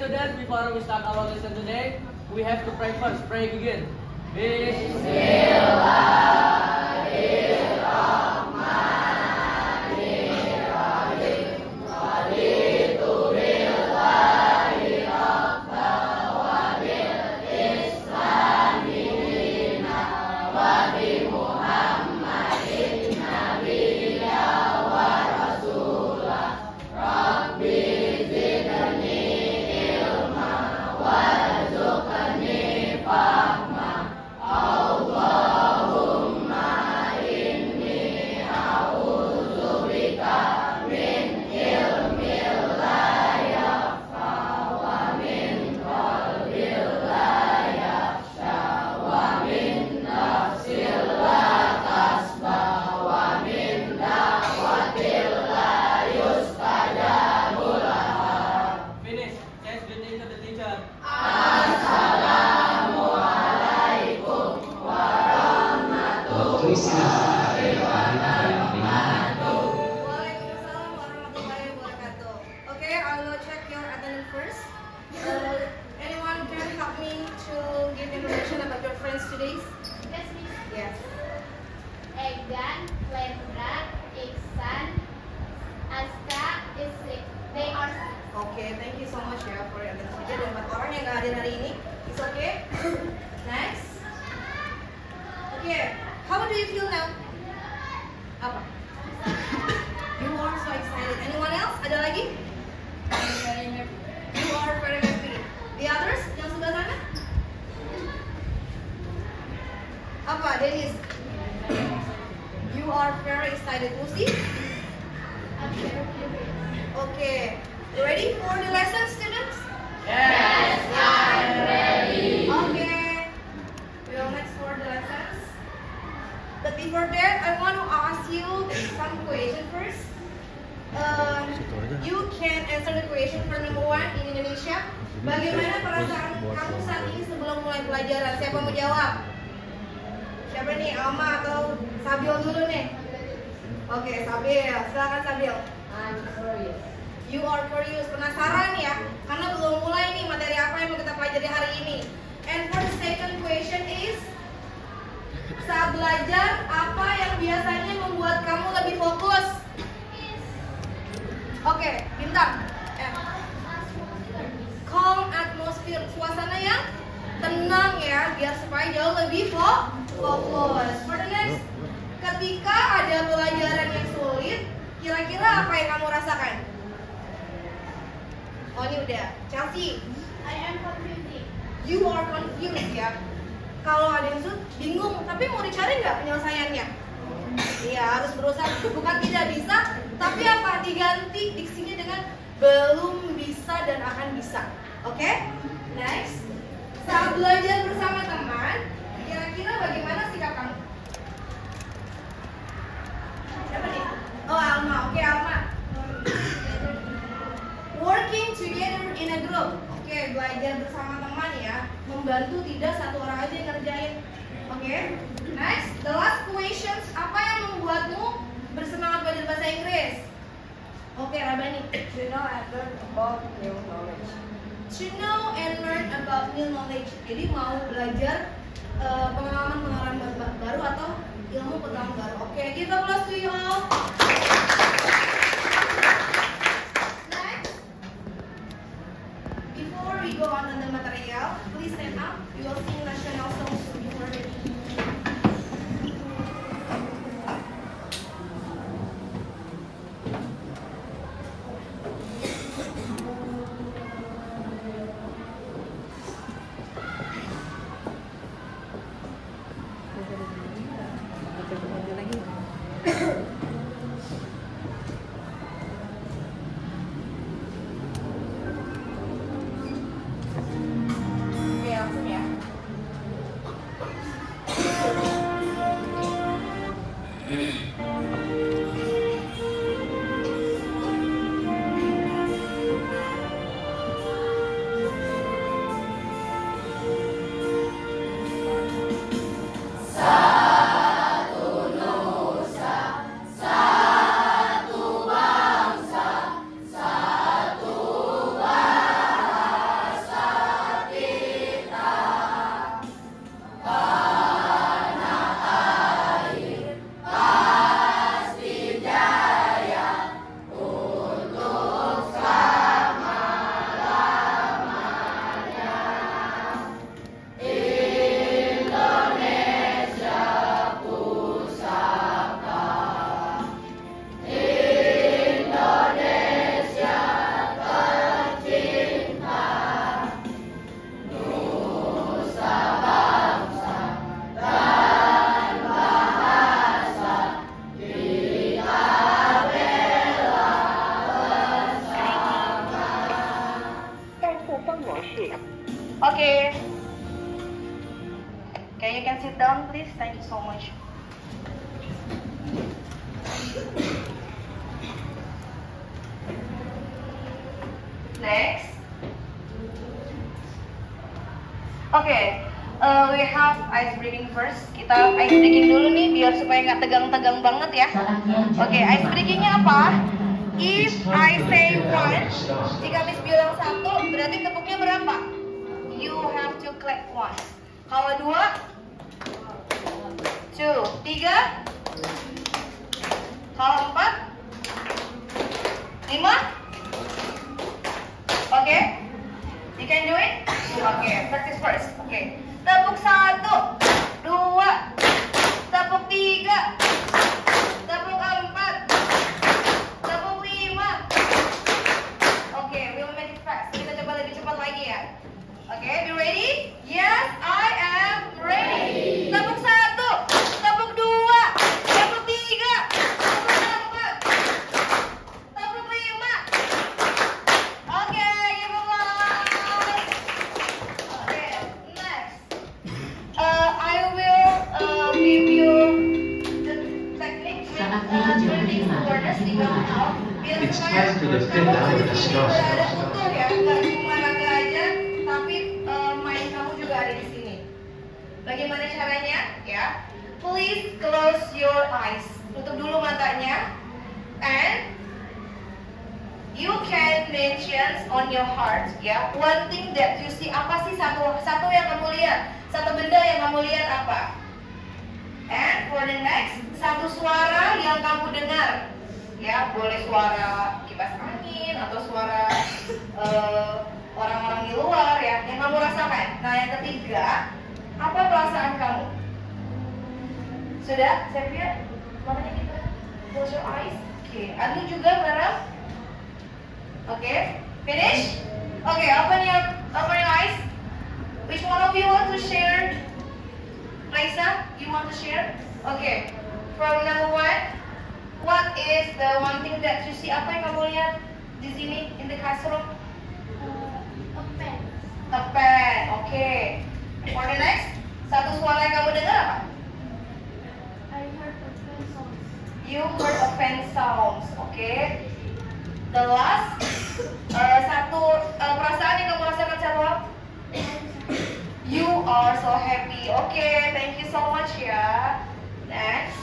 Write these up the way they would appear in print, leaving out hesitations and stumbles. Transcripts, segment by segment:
students, before we start our lesson today, we have to pray first. Pray begin. Okay, thank you so much ya for your attention. Ada 4 orang yang nggak hadir hari ini. It's okay. Next. Okay, how do you feel now? Apa? You are so excited. Anyone else? Ada lagi? You are very happy. The others yang sebelah sana? Apa, Dennis? You are very excited. Lucy? Okay. You ready for the lesson, students? Yes, I'm ready. Okay. We will next for the lessons. But before that, I want to ask you some question first. You can answer the question for number 1 in Indonesia. Bagaimana perasaan kamu saat ini sebelum mulai pelajaran? Siapa mau jawab? Siapa nih? Alma atau Sabil dulu nih? Oke, Sabil. Silakan Sabil. I'm curious. You are curious, penasaran ya? Karena belum mulai nih materi apa yang mau kita pelajari hari ini. And for the second question is, saat belajar apa yang biasanya membuat kamu lebih fokus? Oke, Bintang. Calm atmosphere, suasana yang tenang ya, biar supaya jauh lebih fokus. For the next, ketika ada pelajaran yang sulit, kira-kira apa yang kamu rasakan? Oh ini udah, Chelsea. I am confused. You are confused ya. Kalau ada yang sulit, bingung, tapi mau dicari nggak penyelesaiannya? Iya, harus berusaha. Bukan tidak bisa, tapi apa? Diganti diksinya dengan belum bisa dan akan bisa. Oke? Next. Saat belajar bersama teman, kira-kira bagaimana sikap kamu? Siapa nih? Oh Alma, oke Alma. Working together in a group. Oke, belajar bersama teman ya. Membantu, tidak satu orang aja yang ngerjain. Oke. Next, the last questions. Apa yang membuatmu bersemangat belajar bahasa Inggris? Oke, Rabani. To know and learn about new knowledge. To know and learn about new knowledge. Jadi mau belajar pengalaman-pengalaman baru atau ilmu pengetahuan baru. Oke, give applause to you all. Before we go on the material, please stand up. We will sing national songs before the Oke, langsung ya. Okay. Okay, you can sit down, please. Thank you so much. Next. Okay, we have ice breaking first. Kita ice breaking dulu nih, biar supaya nggak tegang-tegang banget ya. Oke, ice breakingnya apa? If I say one, jika Miss bilang satu, berarti tepuknya berapa? You have to clap once. Kalau dua, two, tiga. Kalau empat, lima. Oke, you can do it. Oke, practice first. Oke, tepuk satu, dua, tepuk tiga, tepuk empat, tepuk lima. Oke, we'll make it fast. Kita coba lebih cepat lagi ya. Oke, be ready? Yes, I am ready. Tepuk satu, tepuk dua, tepuk tiga, tepuk empat, tepuk lima. Oke, give applause. Oke, next. I will give you the technique with turning awareness di belakang. It's time to the fifth hour to start. Ada utuh ya, nggak cuma raga aja, tapi main kamu juga ada di sini. Bagaimana caranya? Ya, please close your eyes. Tutup dulu matanya, and you can mention on your heart, ya, one thing that you see. Apa sih satu yang kamu lihat? Satu benda yang kamu lihat apa? And for the next, satu suara yang kamu dengar, ya, boleh suara kipas angin atau suara orang-orang di luar ya, yang kamu rasakan. Nah, yang ketiga, apa perasaan kamu? Sudah? Sepia? Makanya kita close your eyes. Oke, Anu juga bareng. Oke, finish? Oke, open your eyes. Which one of you want to share? Raisa, you want to share? Okay, from now on, what is the one thing that you see? Apa yang kamu lihat di sini in the classroom? A pen. A pen. Okay. For the next, satu suara yang kamu dengar apa? I heard a pen sound. You heard a pen sounds. Okay. The last, satu perasaan yang kamu rasakan siapa? You are so happy. Okay, thank you so much ya. Next.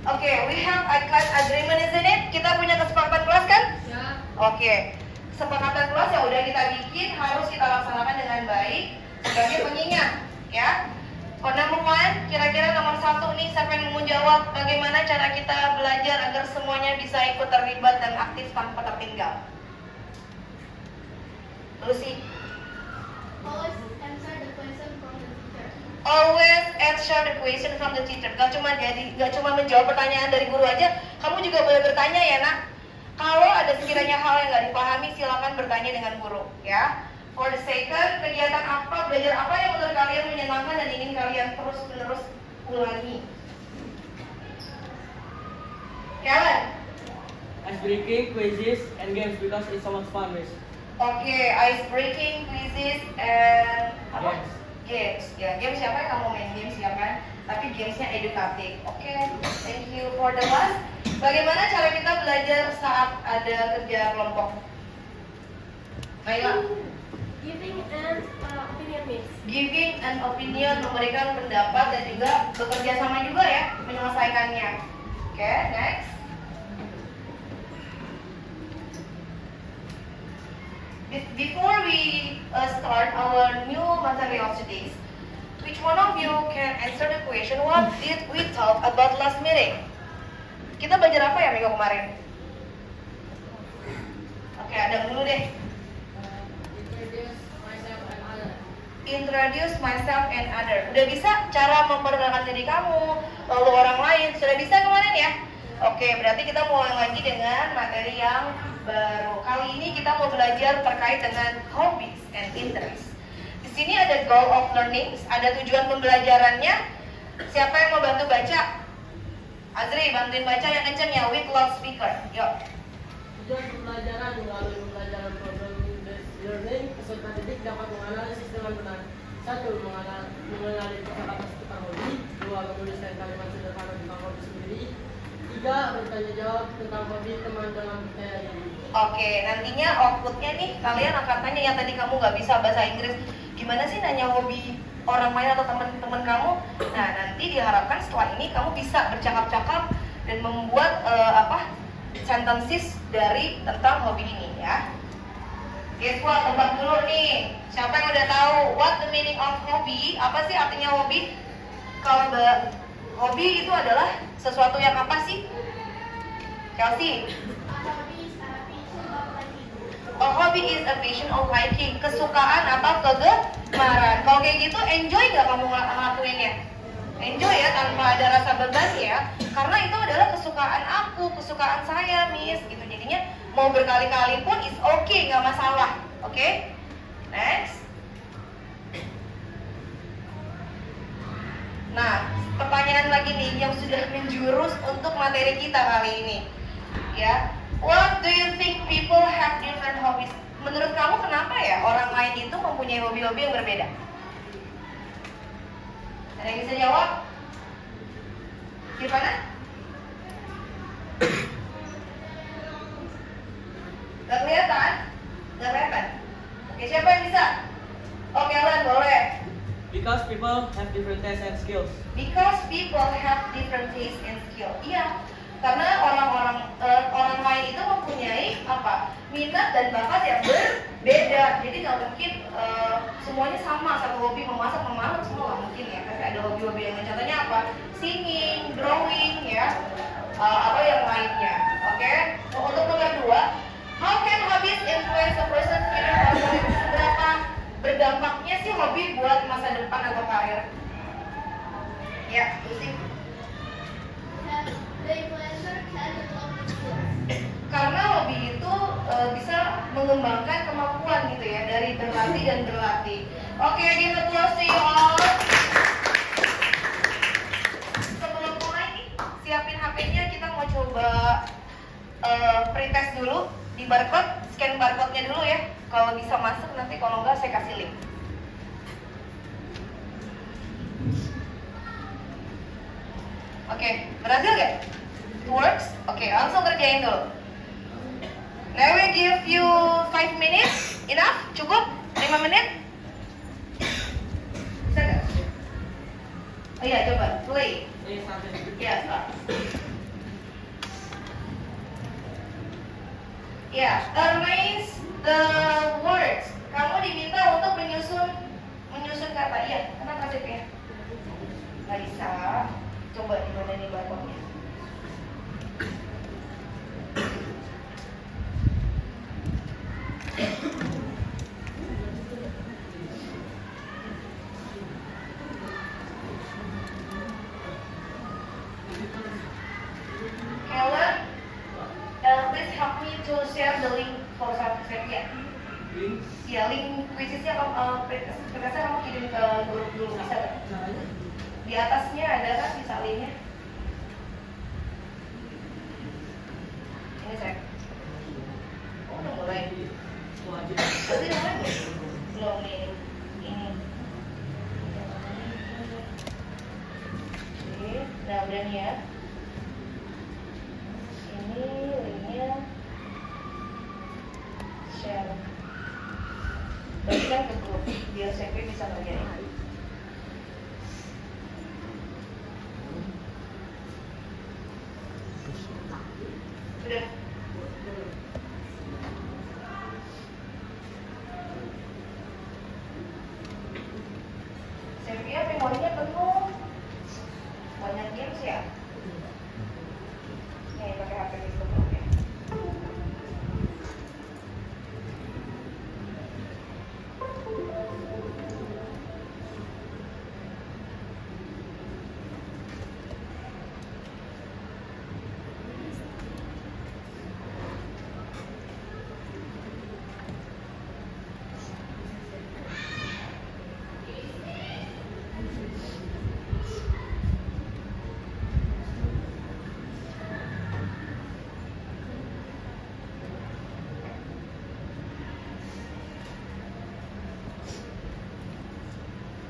Okay, we have a class agreement, isn't it? Kita punya kesepakatan kelas kan? Ya. Oke. Kesepakatan kelas yang udah kita bikin harus kita laksanakan dengan baik sebagai pengingat, ya. For number one, kira-kira nomor satu nih, siapa yang mau jawab bagaimana cara kita belajar agar semuanya bisa ikut terlibat dan aktif tanpa tertinggal? Lucy. Always answer the question from the teacher. Always answer the question from the teacher. Gak cuma menjawab pertanyaan dari guru aja, kamu juga boleh bertanya ya nak. Kalau ada sekiranya hal yang nggak dipahami, silakan bertanya dengan guru, ya. For the second, kegiatan apa, belajar apa yang menurut kalian menyenangkan dan ingin kalian terus-menerus ulangi? Kalian? Ice breaking, quizzes, and games because it's so much fun, Miss. Oke, ice breaking, quizzes, and apa? Games. Games. Ya, games siapa yang kamu main games ya kan? Tapi gamesnya edukatif. Oke, thank you for the last. Bagaimana cara kita belajar saat ada kerja kelompok? Naila? Giving an opinion, Miss. Giving an opinion, memberikan pendapat dan juga bekerja sama juga ya, menyelesaikannya. Oke, next. Before we start our new material today, which one of you can answer the question, what did we talk about last meeting? Kita belajar apa ya minggu kemarin? Oke, ada dulu deh. Introduce myself and other. Udah bisa cara memperkenalkan diri kamu, lalu orang lain. Sudah bisa kemarin ya? Oke, berarti kita mulai lagi dengan materi yang baru. Kali ini kita mau belajar terkait dengan hobbies and interests. Di sini ada goal of learning, ada tujuan pembelajarannya. Siapa yang mau bantu baca? Azri, bantuin baca yang kenceng ya, with loudspeaker. Yuk. Tujuan pembelajaran melalui pembelajaran problem based learning dapat menganalisis dengan benar. 1. Mengenali kata-kata seputar hobi. 2. Menuliskan kalimat sederhana tentang hobi sendiri. 3. Bertanya jawab tentang hobi teman dalam percaya diri. Oke, nantinya outputnya nih kalian akan tanya yang tadi kamu nggak bisa bahasa Inggris, gimana sih nanya hobi orang lain atau teman-teman kamu. Nah, nanti diharapkan setelah ini kamu bisa bercakap-cakap dan membuat sentences dari tentang hobi ini ya. Guys, tebak dulu nih. Siapa yang udah tahu what the meaning of hobby? Apa sih artinya hobi? Kalau hobi itu adalah sesuatu yang apa sih? Chelsea. A hobby is a passion of liking, kesukaan atau kegemaran. Kalau kayak gitu, enjoy nggak kamu ngelakuinnya? Enjoy ya, tanpa ada rasa beban ya. Karena itu adalah kesukaan aku, kesukaan saya, Miss. Gitu. Jadinya mau berkali-kali pun is okay, nggak masalah. Oke? Next. Nah, pertanyaan lagi nih yang sudah menjurus untuk materi kita kali ini. Ya. What do you think people have different hobbies? Menurut kamu kenapa ya orang lain itu mempunyai hobi-hobi yang berbeda? Ada yang bisa jawab? Gimana? Gak kelihatan? Gak kelihatan? Oke, siapa yang bisa? Oke, Alan, boleh. Because people have different tastes and skills. Because people have different tastes and skills. Iya. Karena orang lain itu mempunyai minat dan bakat yang berbeda. Jadi nggak mungkin semuanya sama, satu hobi memasak, semua nggak mungkin ya. Tapi ada hobi-hobi yang lain. Contohnya apa? Singing, drawing ya, atau yang lainnya. Oke. Untuk nomor 2, how can hobbies influence a person's future performance? Seberapa berdampaknya sih hobi buat masa depan atau karir? Ya, Lucy. Karena hobi itu bisa mengembangkan kemampuan gitu ya, dari berlatih dan berlatih. Oke, give applause to you all. Sebelum mulai nih, siapin HP-nya, kita mau coba pretest dulu di barcode, scan barcode-nya dulu ya. Kalau bisa masuk, nanti kalau enggak saya kasih link. Oke, berhasil gak? It works? Oke, langsung kerjain dulu. Now we give you 5 minutes. Enough? Cukup? 5 menit? Bisa gak? Oh iya, coba play. Ya, start. Ya, arrange the words. Kamu diminta untuk menyusun kata. Iya, kenapa sih ya? Gak bisa. Coba dimana nih barcode-nya. Helen, please help me to share the link for subscribe ya. Link? Ya, link quiznya kamu kirim ke grup dulu, bisa gak? Di atasnya ada kan bisa linknya. Ini saya. Oh, udah mulai. Tadi mulai belum nih. Ini. Oke, nah udah nih ya. Ini linknya. Share. Bagikan ke grup biar CP bisa ngerjain. Udah. Saya pikir memorinya penuh. Banyak games ya. Nih pakai HP itu ya.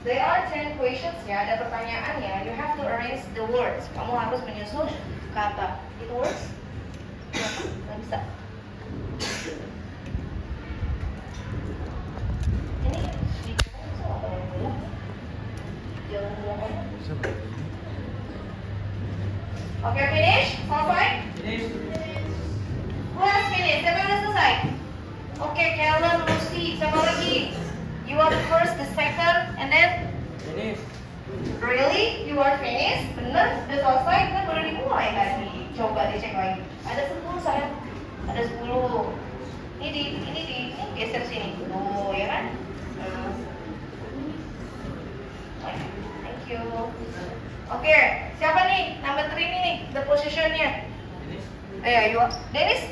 There are 10 questions ya, ada pertanyaannya. You have to arrange the words. Kamu harus menyusun kata. It works? Nggak bisa. Ini jangan bilang. Oke, finish? Selesai? Who has finished? Siapa yang udah selesai? Oke, Kellen, Lucy, siapa lagi? You are the first, the second, and then? Finish. Really? You are finished? Bener? Udah selesai? Kan baru dimulai tadi. Coba dicek lagi. Ada 10 sayang. Ada 10. Ini geser sini. Tuh, ya kan? Oke, thank you. Oke, siapa nih? Number 3 nih, the positionnya. You are Dennis?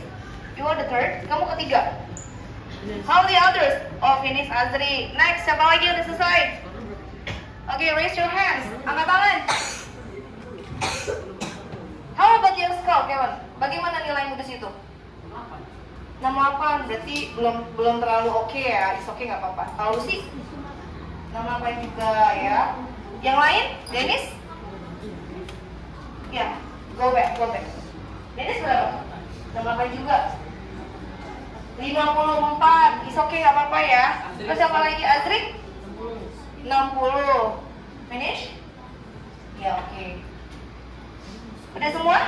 You are the third. Kamu ketiga. How the others? Oh, finish Azri. Next, siapa lagi yang udah selesai? Oke, raise your hands. Angkat tangan. How about your score, Kevin? Bagaimana nilaimu di situ? 68. Berarti belum terlalu oke ya. Is oke, nggak apa-apa. Kalau sih 68 juga ya. Yang lain? Dennis? Ya, go back. Dennis berapa? 68 juga. 54. Is oke, nggak apa-apa ya. Terus siapa lagi? Azri? 60. Finish? Ya, oke. Udah semua?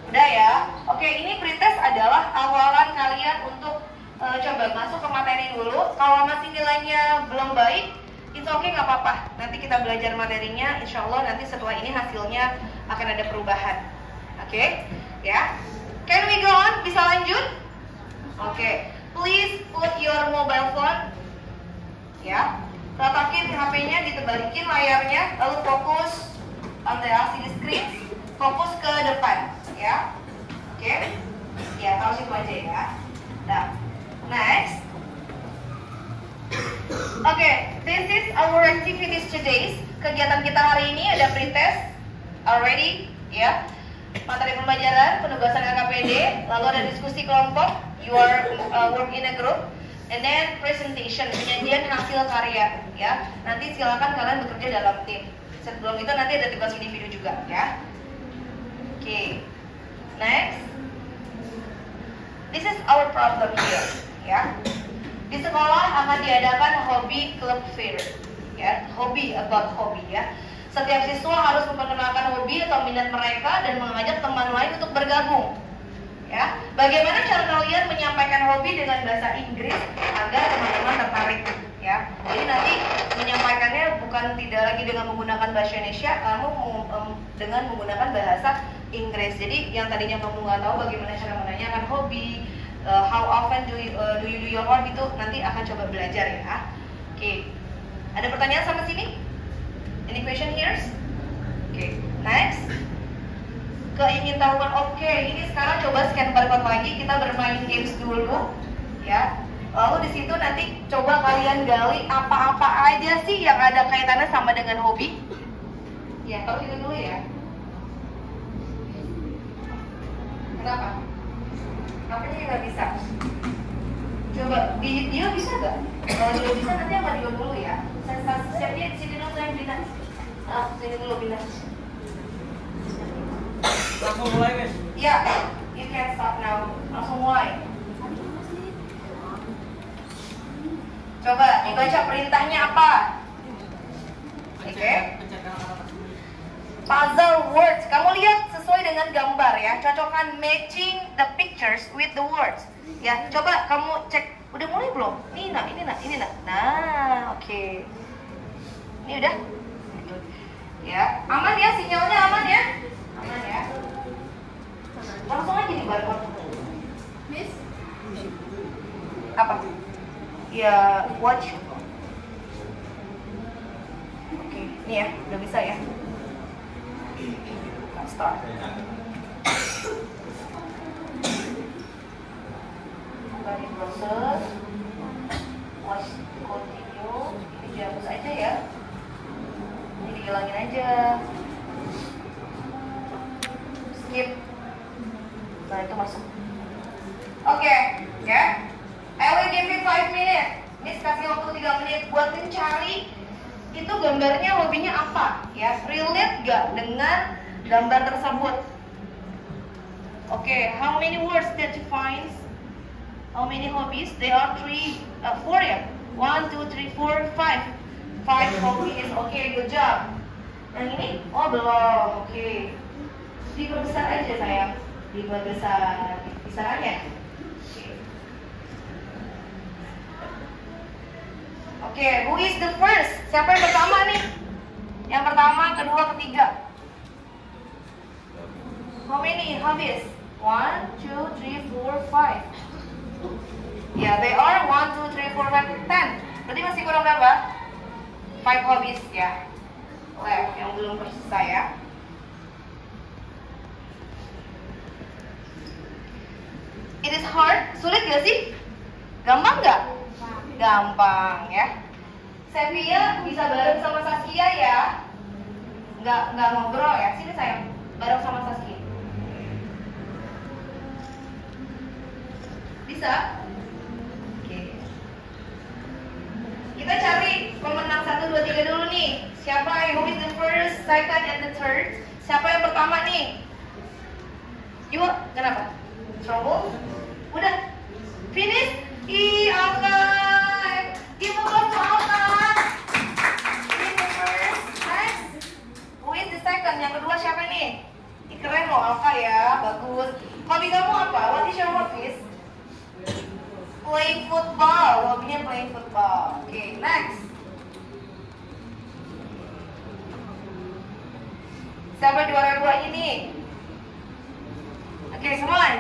Udah ya. Oke, ini pretest adalah awalan kalian untuk coba masuk ke materi dulu. Kalau masih nilainya belum baik, itu oke, nggak apa-apa. Nanti kita belajar materinya. Insya Allah nanti setelah ini hasilnya akan ada perubahan. Oke, ya. Can we go on? Bisa lanjut? Oke. Please put your mobile phone. Ya. Letakin HP-nya, ditebalikin layarnya, lalu fokus on the LCD screen. Fokus ke depan, ya. Oke. Ya, taruh situ aja ya. Nah, next. Oke, this is our activities today. Kegiatan kita hari ini ada pretest already, ya. Materi pembelajaran, penugasan KKPD, lalu ada diskusi kelompok, you are work in a group, and then presentation, penyajian hasil karya, ya. Nanti silakan kalian bekerja dalam tim. Sebelum itu nanti ada tugas individu juga, ya. Oke, next. This is our problem here, ya. Di sekolah akan diadakan hobi club fair, ya. Hobi about hobi, ya. Setiap siswa harus memperkenalkan hobi atau minat mereka dan mengajak teman lain untuk bergabung. Ya, bagaimana cara kalian menyampaikan hobi dengan bahasa Inggris agar teman-teman tertarik? Ya, jadi nanti menyampaikannya bukan tidak lagi dengan menggunakan bahasa Indonesia, kamu dengan menggunakan bahasa Inggris. Jadi yang tadinya kamu nggak tahu bagaimana cara menanyakan hobi, how often do you do your hobby, itu nanti akan coba belajar ya. Oke, ada pertanyaan sampai sini? Any question here? Oke, next. Keingintahuan, oke. Ini sekarang coba scan barcode lagi. Kita bermain games dulu, ya. Lalu di situ nanti coba kalian gali apa-apa aja sih yang ada kaitannya sama dengan hobi. Ya, kalau itu dulu ya. Kenapa? Apanya nggak bisa? Coba dia bisa nggak? Kalau dia bisa nanti sama dia dulu ya. Sensasi siapnya di sini dulu yang bina. Sini dulu bina. Langsung mulai guys. Ya, you can start now. Langsung mulai. Coba dibaca perintahnya apa? Oke. Puzzle words. Kamu lihat sesuai dengan gambar ya. Cocokkan matching the pictures with the words. Ya, coba kamu cek. Udah mulai belum? Ini nak. Nah, oke. Ini udah. Ya, aman ya, sinyalnya aman ya. Aman ya. Langsung aja di barcode. Miss, Apa? Ya, watch. Oke, ini ya, udah bisa ya. Start. Tadi proses. Watch continue. Ini dihapus aja ya. Ini dihilangin aja. Skip. Nah, itu masuk. Oke, ya. I will give you 5 minutes. Miss kasih waktu 3 menit buat mencari itu gambarnya hobinya apa ya, relate gak dengan gambar tersebut. Oke, how many words that defines how many hobbies? There are 4 ya. 1, 2, 3, 4, 5 hobbies. Oke, good job. Yang ini? Oh belum. Oke, diperbesar aja sayang, diperbesar kisarannya. Oke, who is the first? Siapa yang pertama nih? Yang pertama, kedua, ketiga. How many hobbies? 1, 2, 3, 4, 5. Ya, they are 1, 2, 3, 4, 5, 10. Berarti masih kurang berapa? 5 hobbies ya. Left, yang belum selesai ya. It is hard, sulit gak sih? Gampang gak? Gampang ya. Sevia bisa bareng sama Saskia ya. Nggak ngobrol ya. Sini sayang, bareng sama Saskia. Bisa? Oke. Kita cari pemenang 1, 2, 3 dulu nih. Siapa yang who is the first, second, and the third? Siapa yang pertama nih? Yuk, kenapa? Trouble? Udah? Finish? Ih, Alka. Give a applause to Alka. Who is the first? Next. Who is the second? Yang kedua siapa nih? Ih, keren loh Alka ya, bagus. Hobi kamu apa? What is your hobbies? Playing football. Hobinya playing football. Oke, next. Siapa juara 2 ini? Oke, come on.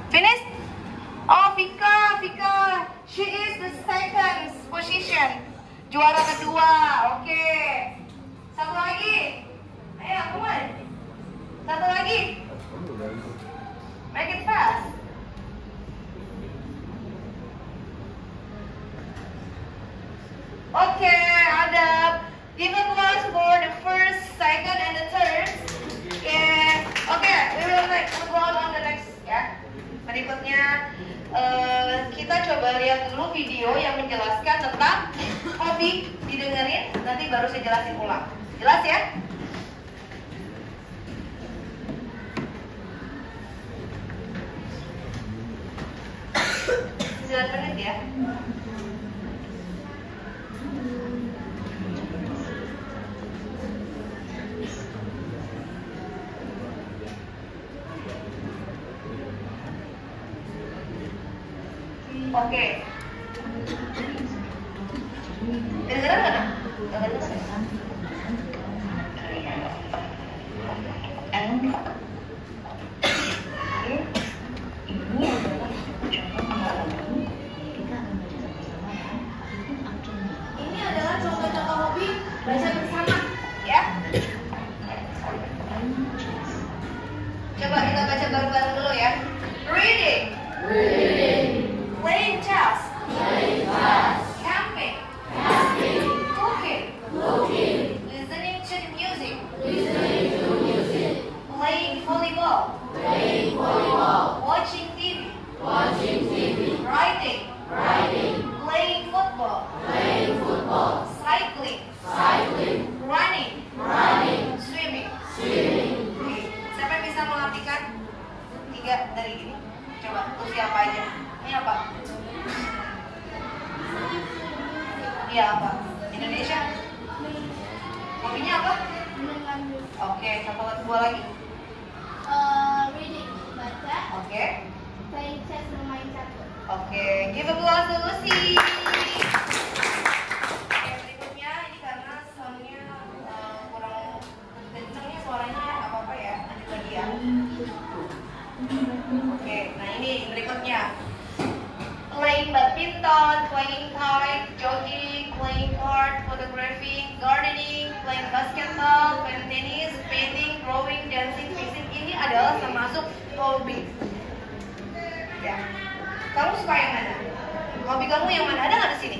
Finish? Oh, Vika. She is the second position. Juara kedua. Oke. Satu lagi. Ayo, come on. Satu lagi. Make it fast. Oke, ada. Give applause for the first, second, and the third. Oke, we will go on the next ya. Berikutnya kita coba lihat dulu video yang menjelaskan tentang hobi, didengerin, nanti baru saya jelasin ulang. Jelas ya? Menit ya. Oke. Kedengeran nggak? Ini adalah contoh-contoh hobi baca bersama, ya. Coba kita baca bareng-bareng dulu ya. Reading. Playing chess. Camping. Cooking. Listening to the music. Playing volleyball. Watching TV. Writing. Playing football. Cycling. Running. Swimming. Oke. Siapa yang bisa mengartikan 3 dari ini? Coba, usia apa aja? Ini apa? Iya apa? Indonesia? Hobinya apa? Oke, satu lagi. Reading, baca. Oke. Playing chess, bermain catur. Oke, give applause to Lucy. Oke, berikutnya ini karena soundnya kurang kencengnya suaranya apa-apa ya, lanjut lagi ya. Oke, nah ini berikutnya. Playing badminton, playing kite, jogging, playing card, photographing, gardening, playing basketball, playing tennis, painting, drawing, dancing, fishing. Ini adalah termasuk hobi. Ya. Kamu suka yang mana? Hobi kamu yang mana? Ada nggak di sini?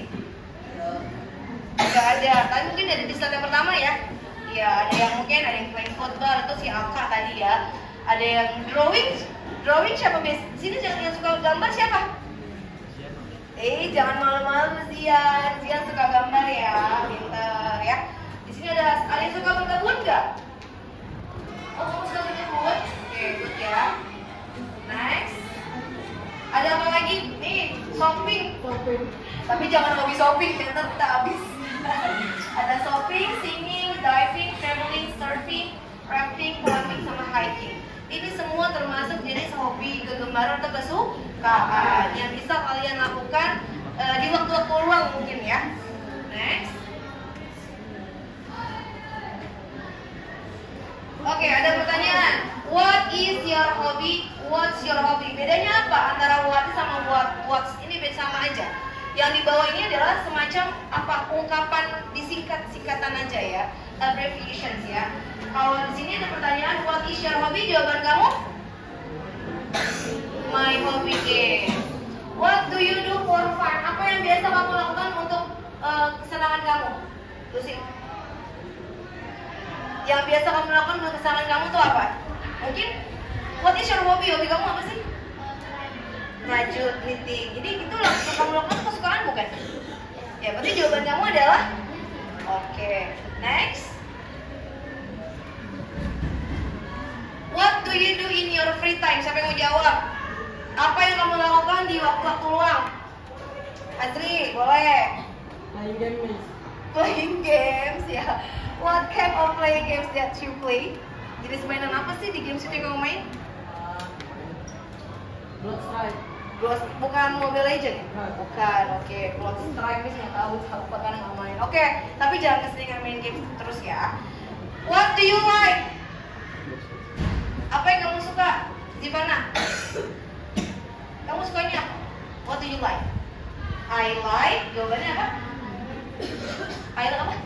Nggak ada. Tapi mungkin dari di slide yang pertama ya. Ya, ada yang mungkin ada yang playing football itu si Alka tadi ya. Ada yang drawing. Drawing siapa bis? Sini yang suka gambar siapa? Jangan malu-malu Zian. Zian suka gambar ya, pinter ya. Di sini ada yang suka berkebun nggak? Oh, kamu suka berkebun? Oke, good ya. Next. Ada apa lagi? Nih, shopping. Tapi jangan hobi shopping, nanti tak habis. Ada shopping, singing, diving, traveling, surfing, rafting, climbing, sama hiking. Ini semua termasuk jenis hobi, kegemaran atau kesukaan yang bisa kalian lakukan di waktu-waktu luang mungkin ya. Next. Oke, ada pertanyaan. What is your hobby? What's your hobby? Bedanya apa antara what sama what's? Ini beda sama aja. Yang di bawah ini adalah semacam apa ungkapan disingkat-singkatan aja ya, abbreviations ya. Kalau di sini ada pertanyaan, what is your hobby? Jawaban kamu? My hobby is. What do you do for fun? Apa yang biasa kamu lakukan untuk kesenangan kamu? Lucy. Yang biasa kamu lakukan untuk kesenangan kamu tuh apa? Mungkin what is your hobby? Hobi kamu apa sih? Rajut, knitting. Jadi itu yang kamu lakukan kesukaan bukan? Ya, berarti jawaban kamu adalah oke. Next. What do you do in your free time? Siapa yang mau jawab? Apa yang kamu lakukan di waktu-waktu luang? Azri, boleh. Playing game, Miss. Playing games ya. What kind of playing games that you play? Jenis mainan apa sih di games itu yang kamu main? Blood Strike. Bukan Mobile Legends? Bukan, oke. Blood Strike Miss nggak tahu apa kan nggak main. Oke, tapi jangan keseringan main game terus ya. What do you like? Apa yang kamu suka? Zivana? Kamu sukanya apa? What do you like? I like. Jawabannya apa? I like apa?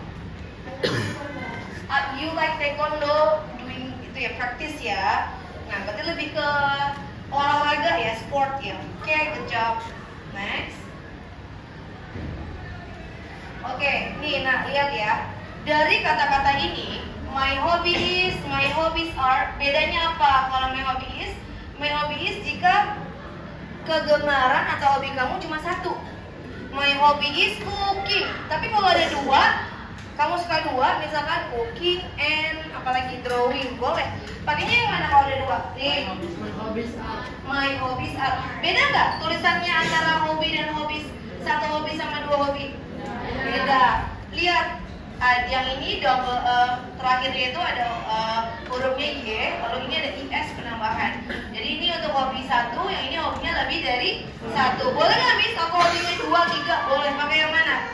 You like taekwondo, doing itu ya, practice ya. Nah, berarti lebih ke olahraga ya, sport ya. Oke, good job. Next. Oke, nih, nah lihat ya. Dari kata-kata ini, my hobbies are, bedanya apa? Kalau my hobby is jika kegemaran atau hobi kamu cuma satu. My hobby is cooking. Tapi kalau ada dua, kamu suka dua, misalkan cooking and apalagi drawing, boleh. Pakainya yang mana kalau ada dua? Nih. My hobbies are. Beda nggak tulisannya antara hobi dan hobbies? Satu hobi sama dua hobi? Beda. Lihat. Yang ini double terakhirnya itu ada hurufnya Y, lalu ini ada IS penambahan. Jadi ini untuk hobi satu, yang ini hobinya lebih dari satu. Boleh nggak Miss? Aku hobinya 2, 3, boleh. Pakai yang mana?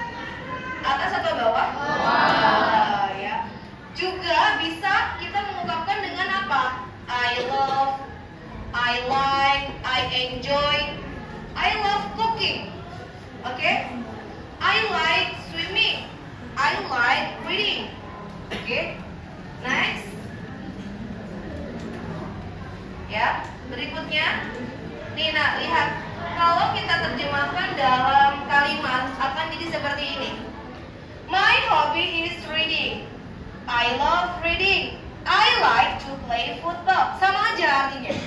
Atas atau bawah? Bawah ya. Juga bisa kita mengungkapkan dengan apa? I love, I like, I enjoy, I love cooking. Oke? I like swimming. I like reading. Oke, next. Ya, berikutnya. Nih, nah, lihat. Kalau kita terjemahkan dalam kalimat akan jadi seperti ini. My hobby is reading. I love reading. I like to play football. Sama aja artinya.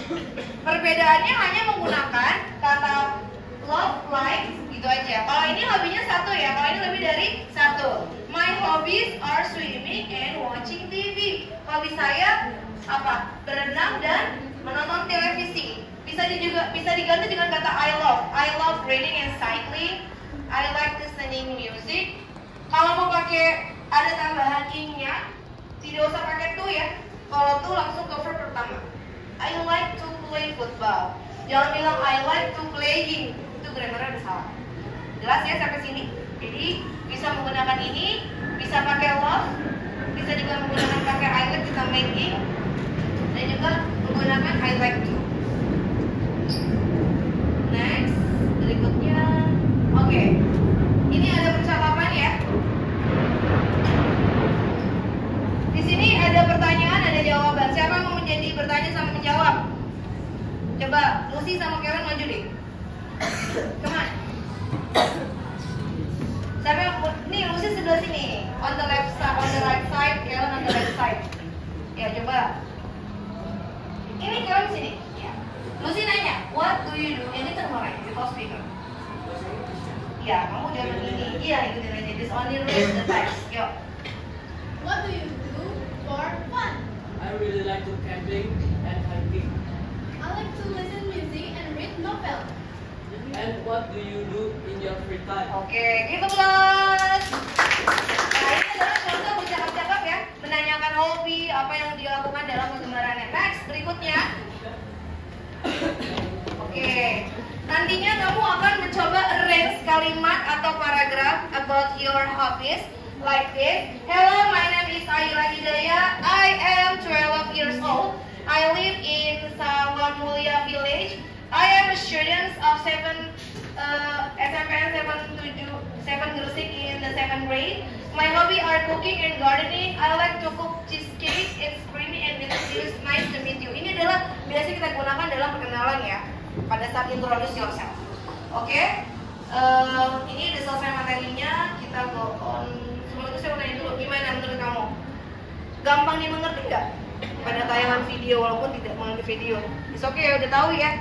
Perbedaannya hanya menggunakan kata love, like, gitu aja. Kalau ini hobinya satu ya, kalau ini lebih dari satu. My hobbies are swimming and watching TV. Hobi saya apa? Berenang dan menonton televisi. Bisa diganti dengan kata I love. I love reading and cycling. I like listening music. Kalau mau pakai ada tambahan ing-nya, tidak usah pakai to ya. Kalau to langsung ke verb pertama. I like to play football. Jangan bilang I like to playing. Itu grammarnya udah salah. Jelas ya sampai sini? Jadi bisa menggunakan ini, bisa pakai love, bisa juga menggunakan pakai I like ditambahin ing, dan juga menggunakan I like to. Next, berikutnya. Oke. Ini ada percakapan ya. Di sini ada pertanyaan, ada jawaban. Siapa yang mau menjadi bertanya sama menjawab? Coba Lucy sama Karen maju deh. Come on. Siapa yang nih Lucy sebelah sini, on the left side, on the right side, Karen on the left side. Ya coba. Ini Karen sini. Ya. Lucy nanya, what do you do? Ini termulai di speaker. Ya, kamu jawaban ini. Iya, ikutin aja. This only read the text. Yuk. What do you do for fun? I really like to camping and hiking. I like to listen music and read novel. And what do you do in your free time? Oke, give applause. Nah, ini adalah contoh bercakap-cakap ya, menanyakan hobi, apa yang dilakukan dalam kegemarannya. Next, berikutnya. Oke, nantinya kamu akan mencoba arrange kalimat atau paragraf about your hobbies like this. Hello, my name is Aira Hidayah. I am 12 years old. I live in Sawah Mulia Village. I am a student of SMPN 7 Gresik in the 7th grade. My hobby are cooking and gardening. I like to cook cheesecake. It's creamy and delicious. Nice to meet you. Ini adalah biasa kita gunakan dalam perkenalan ya, pada saat introduce yourself. Oke, ini udah selesai materinya. Kita go on. Sebelum itu saya mau tanya dulu, gimana menurut kamu? Gampang dimengerti nggak? Pada tayangan video walaupun tidak mengerti video. It's okay ya, udah tahu ya.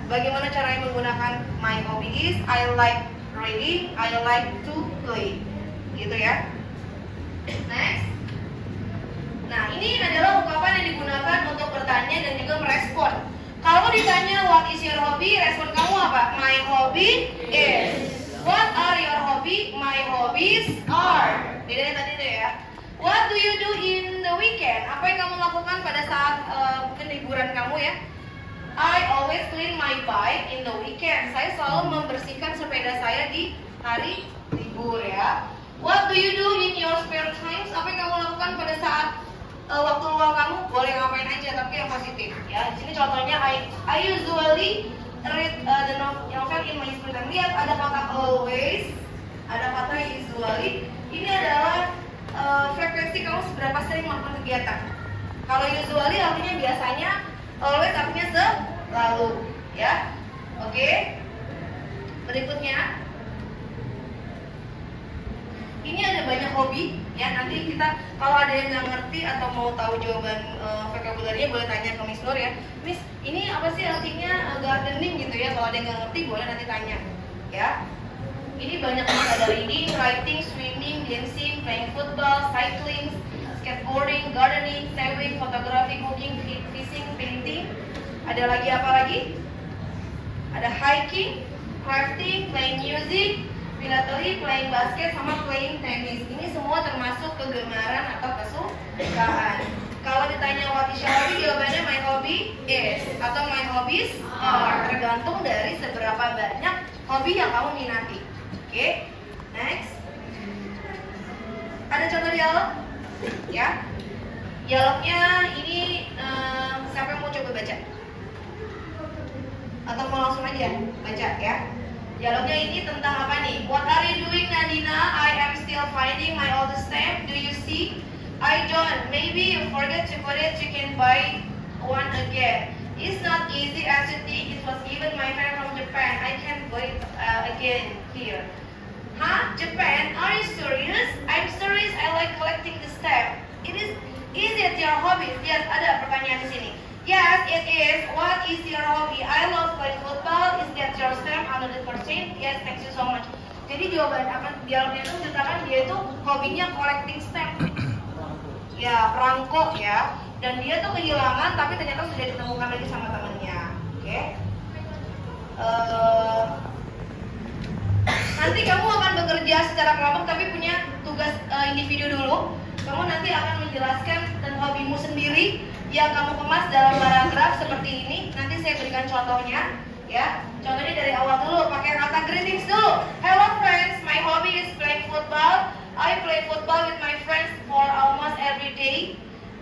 Bagaimana caranya menggunakan my hobby is I like reading, I like to play, gitu ya. Next. Nah, ini adalah ungkapan yang digunakan untuk bertanya dan juga merespon. Kalau ditanya what is your hobby, respon kamu apa? My hobby is. What are your hobby? My hobbies are. Beda yang tadi tuh ya. What do you do in the weekend? Apa yang kamu lakukan pada saat mungkin liburan kamu ya? I always clean my bike in the weekend. Saya selalu membersihkan sepeda saya di hari libur ya. What do you do in your spare times? Apa yang kamu lakukan pada saat waktu luang kamu? Boleh ngapain aja, tapi yang positif ya. Di sini contohnya I usually read the novel in my spare time. Lihat ada kata always, ada kata usually. Ini adalah frekuensi kamu seberapa sering melakukan kegiatan. Kalau usually artinya biasanya, always artinya selalu ya. Oke. Berikutnya, ini ada banyak hobi ya. Nanti kita kalau ada yang nggak ngerti atau mau tahu jawaban vocabulary-nya boleh tanya ke Miss Nur ya. Miss, ini apa sih artinya gardening gitu ya? Kalau ada yang nggak ngerti boleh nanti tanya ya. Ini banyak banget, ada reading, writing, swimming, dancing, playing football, cycling, skateboarding, gardening, sewing, photography, cooking, fishing, painting. Ada lagi apa lagi? Ada hiking, crafting, playing music, philately, playing basket, sama playing tennis. Ini semua termasuk kegemaran atau kesukaan. Kalau ditanya what is your hobby, jawabannya my hobby is atau my hobbies are. Tergantung dari seberapa banyak hobi yang kamu minati. Oke, next. Ada contoh dialog? Ya. Dialognya ini siapa yang mau coba baca? Atau mau langsung aja baca ya? Dialognya ini tentang apa nih? What are you doing, Nadina? I am still finding my old stamp. Do you see? I don't. Maybe you forget to put it. You can buy one again. It's not easy as you think. It was given my friend from Japan. I can't buy it again here. Huh? Japan? Are you serious? I'm serious. I like collecting the stamp. Is it your hobby? Yes, ada pertanyaan di sini. Yes, it is. What is your hobby? I love playing football. Is that your stamp? 100%. Yes, thank you so much. Jadi jawaban apa dialognya itu menceritakan dia itu hobinya collecting stamp. Ya, perangko ya. Dan dia tuh kehilangan, tapi ternyata sudah ditemukan lagi sama temannya. Oke. Nanti kamu akan bekerja secara kelompok, tapi punya tugas individu dulu. Kamu nanti akan menjelaskan tentang hobimu sendiri yang kamu kemas dalam paragraf seperti ini. Nanti saya berikan contohnya, ya. Contohnya dari awal dulu, pakai kata greetings dulu. Hello friends, my hobby is playing football. I play football with my friends for almost every day.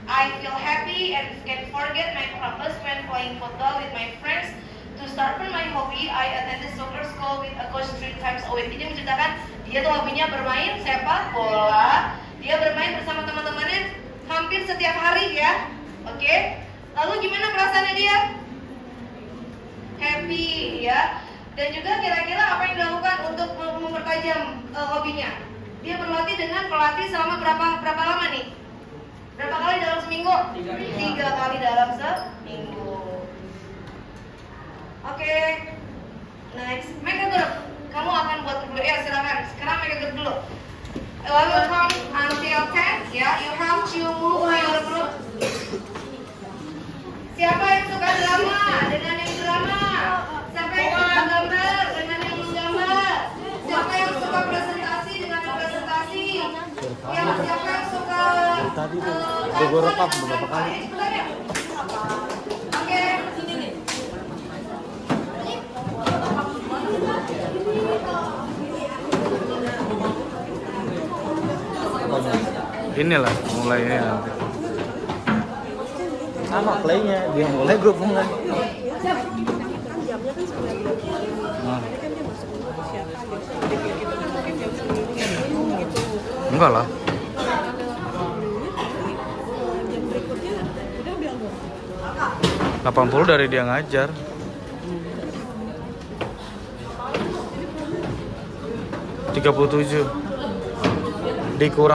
I feel happy and can forget my problems when playing football with my friends. To start with my hobby, I attended soccer school with a coach 3 times a week. Ini menceritakan dia tuh hobinya bermain sepak bola. Dia bermain bersama teman-temannya hampir setiap hari ya. Oke. Lalu gimana perasaannya dia? Happy ya. Dan juga kira-kira apa yang dilakukan untuk mempertajam hobinya? Dia berlatih dengan pelatih selama berapa lama nih? Berapa kali dalam seminggu? 3 kali dalam seminggu. Oke. Next, make a group. Kamu akan buat grup Ya, silakan. Sekarang make a group dulu. Lalu count until 10. Ya, you have to move your group. Siapa yang suka drama? Dengan yang drama. Siapa yang suka gambar? Dengan yang menggambar. Siapa yang suka presentasi? Dengan yang presentasi. Ya, siapa yang suka Tadi tuh gue rekam beberapa kali. Oke. Inilah mulainya nanti. Sama playnya, dia mulai gue mulai. Nah. Enggak lah. 80 dari dia ngajar. Tiga 37 dikurang